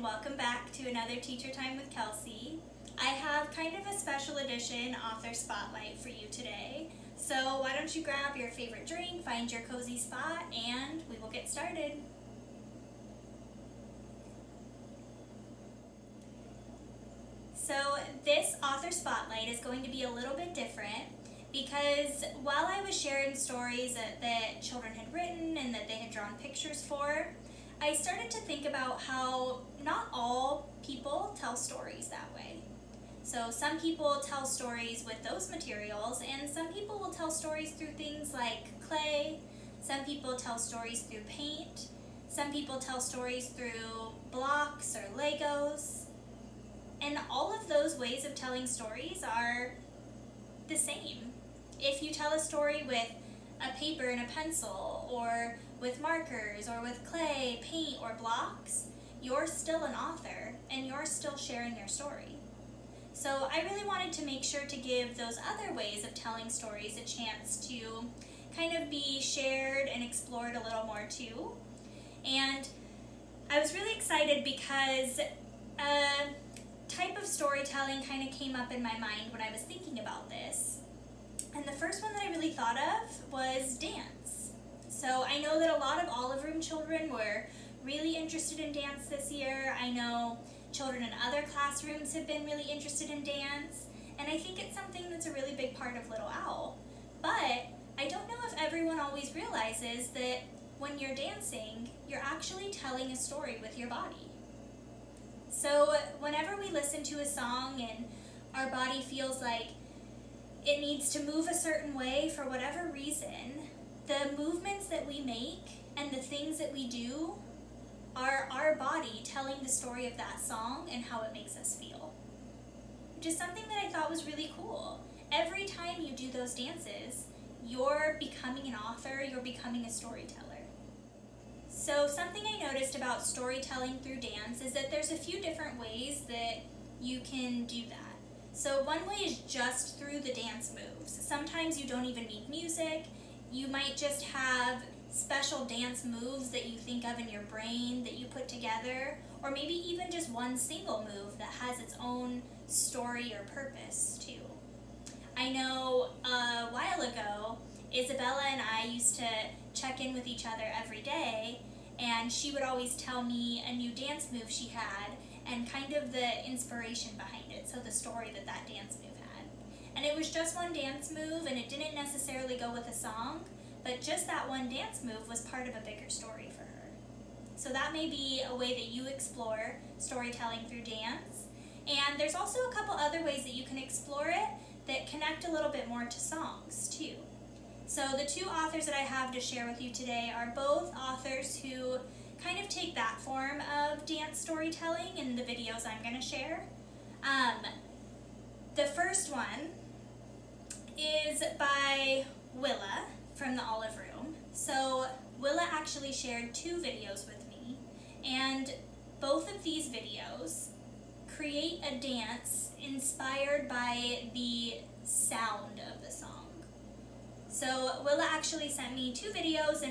welcome back to another Teacher Time with Kelsie. I have kind of a special edition author spotlight for you today. So why don't you grab your favorite drink, find your cozy spot, and we will get started. So this author spotlight is going to be a little bit different because while I was sharing stories that children had written and that they had drawn pictures for, I started to think about how not all people tell stories that way. So some people tell stories with those materials, and some people will tell stories through things like clay, some people tell stories through paint, some people tell stories through blocks or Legos, and all of those ways of telling stories are the same. If you tell a story with a paper and a pencil, or with markers, or with clay, paint, or blocks, you're still an author, and you're still sharing your story. So I really wanted to make sure to give those other ways of telling stories a chance to kind of be shared and explored a little more too. And I was really excited because a type of storytelling kind of came up in my mind when I was thinking about this. And the first one that I really thought of was dance. So I know that a lot of Olive Room children were really interested in dance this year. I know children in other classrooms have been really interested in dance, and I think it's something that's a really big part of Little Owl. But I don't know if everyone always realizes that when you're dancing, you're actually telling a story with your body. So whenever we listen to a song and our body feels like it needs to move a certain way for whatever reason, the movements that we make and the things that we do are our body telling the story of that song and how it makes us feel. Which is something that I thought was really cool. Every time you do those dances, you're becoming an author, you're becoming a storyteller. So something I noticed about storytelling through dance is that there's a few different ways that you can do that. So one way is just through the dance moves. Sometimes you don't even need music. You might just have special dance moves that you think of in your brain that you put together, or maybe even just one single move that has its own story or purpose too. I know a while ago, Isabella and I used to check in with each other every day, and she would always tell me a new dance move she had and kind of the inspiration behind it, so the story that that dance move had. And it was just one dance move, and it didn't necessarily go with a song, but just that one dance move was part of a bigger story for her. So that may be a way that you explore storytelling through dance. And there's also a couple other ways that you can explore it that connect a little bit more to songs too. So the two authors that I have to share with you today are both authors who kind of take that form of dance storytelling in the videos I'm going to share. The first one is by Willa from the Olive Room. So Willa actually shared two videos with me, and both of these videos create a dance inspired by the sound of the song. So Willa actually sent me two videos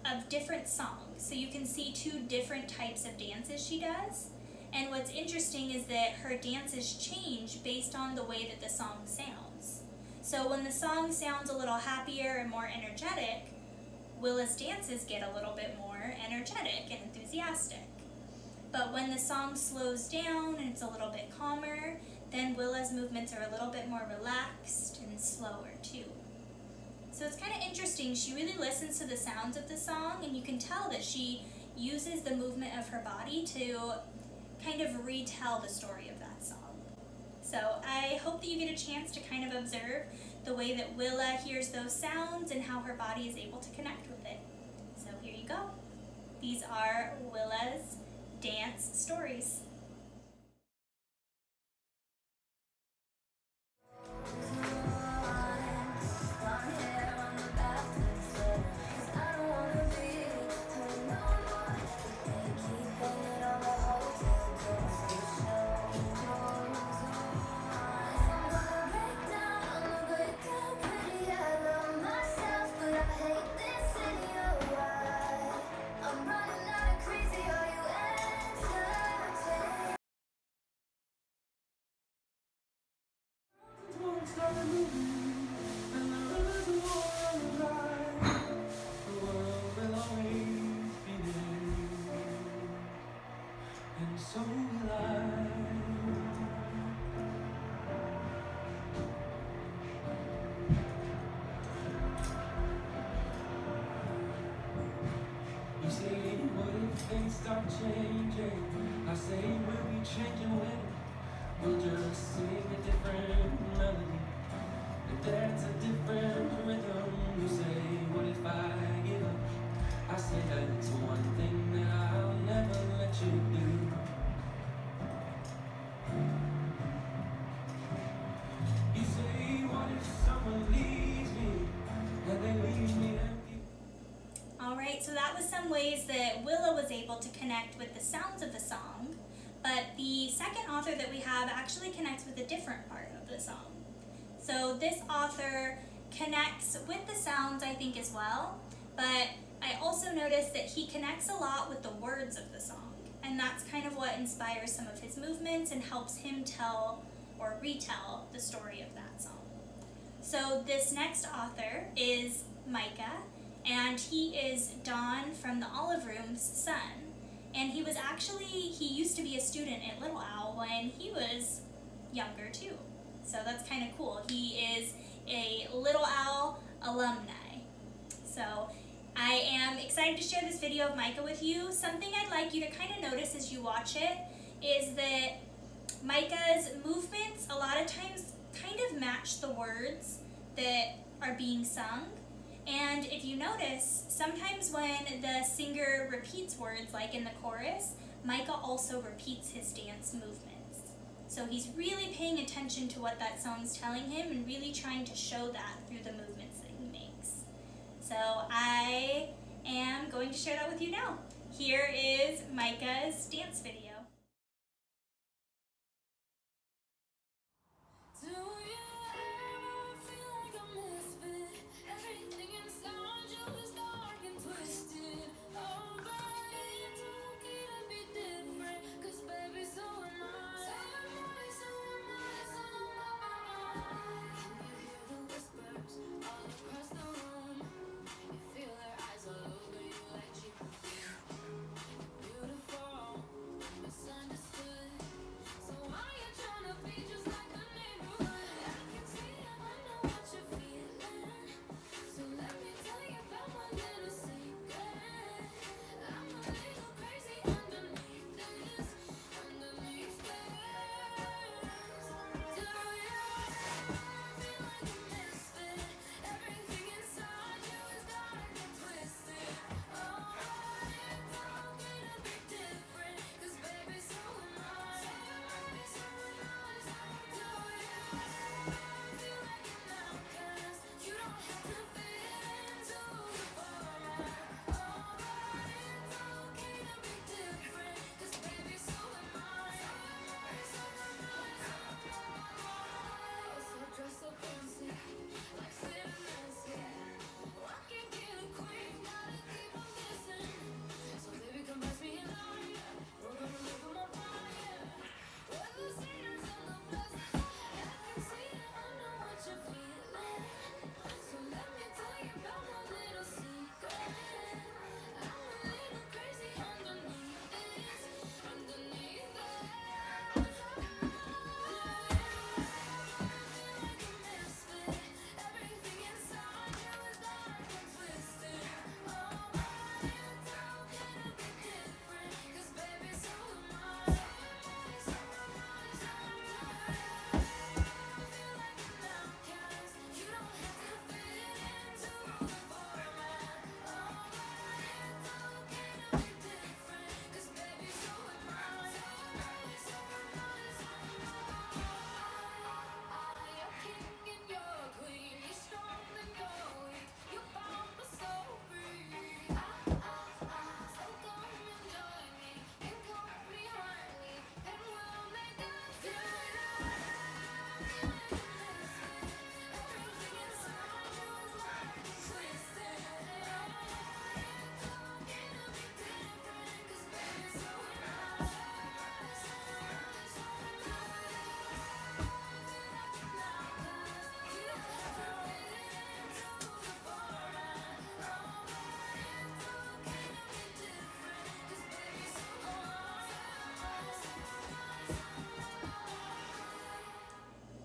of different songs, so you can see two different types of dances she does. And what's interesting is that her dances change based on the way that the song sounds. So when the song sounds a little happier and more energetic, Willa's dances get a little bit more energetic and enthusiastic. But when the song slows down and it's a little bit calmer, then Willa's movements are a little bit more relaxed and slower too. So it's kind of interesting. She really listens to the sounds of the song, and you can tell that she uses the movement of her body to kind of retell the story of that song. So I hope that you get a chance to kind of observe the way that Willa hears those sounds and how her body is able to connect with it. So here you go. These are Willa's dance stories. I'm running out of crazy, are you entertained? start changing. I say we'll be changing when we'll just sing a different melody. If that's a different rhythm, you say, what if I give up? I say that's one thing that I'll never let you do. You say, what if someone leaves me and they leave me empty? Alright, so that was some ways that Willa was able to connect with the sounds of the song, but the second author that we have actually connects with a different part of the song. So this author connects with the sounds, I think, as well, but I also noticed that he connects a lot with the words of the song, and that's kind of what inspires some of his movements and helps him tell or retell the story of that song. So this next author is Micah, and he is Don from the Olive Room's son. And he used to be a student at Little Owl when he was younger too. So that's kind of cool. He is a Little Owl alumni. So I am excited to share this video of Micah with you. Something I'd like you to kind of notice as you watch it is that Micah's movements a lot of times kind of match the words that are being sung. And if you notice, sometimes when the singer repeats words, like in the chorus, Micah also repeats his dance movements. So he's really paying attention to what that song's telling him and really trying to show that through the movements that he makes. So I am going to share that with you now. Here is Micah's dance video.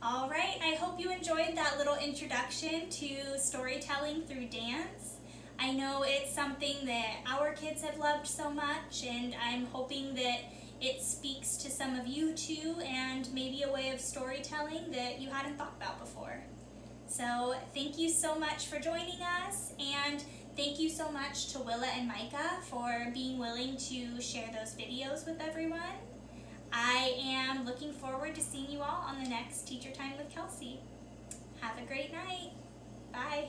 All right, I hope you enjoyed that little introduction to storytelling through dance. I know it's something that our kids have loved so much, and I'm hoping that it speaks to some of you too, and maybe a way of storytelling that you hadn't thought about before. So thank you so much for joining us, and thank you so much to Willa and Micah for being willing to share those videos with everyone. I am looking forward to seeing you all on the next Teacher Time with Kelsie. Have a great night. Bye.